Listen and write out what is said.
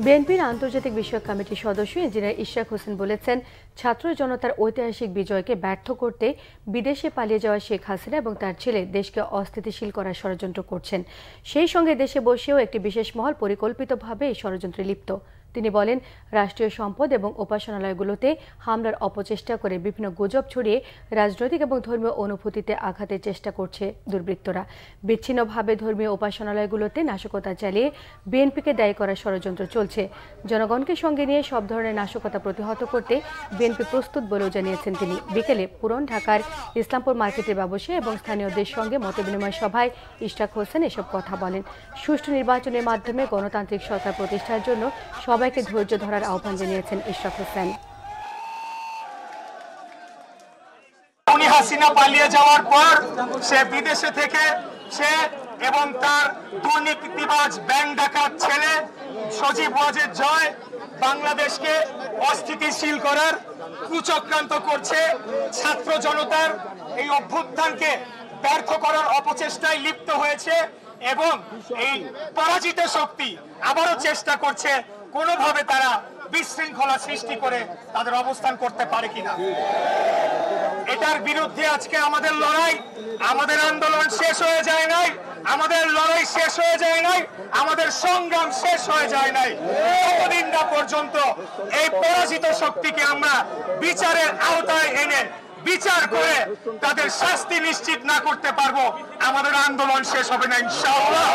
বিএনপির আন্তর্জাতিক বিষয়ক কমিটির সদস্য ইঞ্জিনিয়ার ইশরাক হোসেন বলেছেন, ছাত্র জনতার ঐতিহাসিক বিজয়কে ব্যর্থ করতে বিদেশে পালিয়ে যাওয়া শেখ হাসিনা এবং তার ছেলে দেশকে অস্থিতিশীল করার ষড়যন্ত্র করছেন। সেই সঙ্গে দেশে বসেও একটি বিশেষ মহল পরিকল্পিতভাবে এই ষড়যন্ত্রে লিপ্ত। তিনি বলেন, রাষ্ট্রীয় সম্পদ এবং উপাসনালয়গুলোতে হামলার অপচেষ্টা করে বিভিন্ন গুজব ছড়িয়ে রাজনৈতিক এবং ধর্মীয় অনুভূতিতে আঘাতের চেষ্টা করছে দুর্বৃত্তরা। বিচ্ছিন্নভাবে ধর্মীয় উপাসনালয়গুলোতে নাশকতা চালিয়ে বিএনপিকে দায়ী করার ষড়যন্ত্র চলছে। জনগণকে সঙ্গে নিয়ে সব ধরনের নাশকতা প্রতিহত করতে বিএনপি প্রস্তুত বলেও জানিয়েছেন তিনি। বিকেলে পুরান ঢাকার ইসলামপুর মার্কেটের ব্যবসায়ী এবং স্থানীয়দের সঙ্গে মতবিনিময় সভায় ইশরাক হোসেন এসব কথা বলেন। সুষ্ঠু নির্বাচনের মাধ্যমে গণতান্ত্রিক সরকার প্রতিষ্ঠার জন্য সবাইকে ধৈর্য ধরার আহ্বান জানিয়েছেন ইশরাক হোসেন। হাসিনা পালিয়ে যাওয়ার পর সে বিদেশে থেকে সে এবং তার দুর্নীতিবাজ ব্যাংক ডাকাত ছেলে সজীব ওয়াজেদ জয় বাংলাদেশকে অস্থিতিশীল করার কুচক্রান্ত করছে। ছাত্র জনতার এই অভ্যুত্থানকে ব্যর্থ করার অপচেষ্টায় লিপ্ত হয়েছে এবং এই পরাজিত শক্তি আবারও চেষ্টা করছে কোনোভাবে তারা বিশৃঙ্খলা সৃষ্টি করে তাদের অবস্থান করতে পারে কিনা। এটার বিরুদ্ধে আজকে আমাদের লড়াই, আমাদের আন্দোলন শেষ হয়ে যায় নাই, আমাদের লড়াই শেষ হয়ে যায় নাই, আমাদের সংগ্রাম শেষ হয়ে যায় নাই ততদিন না পর্যন্ত এই পরাজিত শক্তিকে আমরা বিচারের আওতায় এনে বিচার করে তাদের শাস্তি নিশ্চিত না করতে পারবো, আমাদের আন্দোলন শেষ হবে না ইনশাআল্লাহ।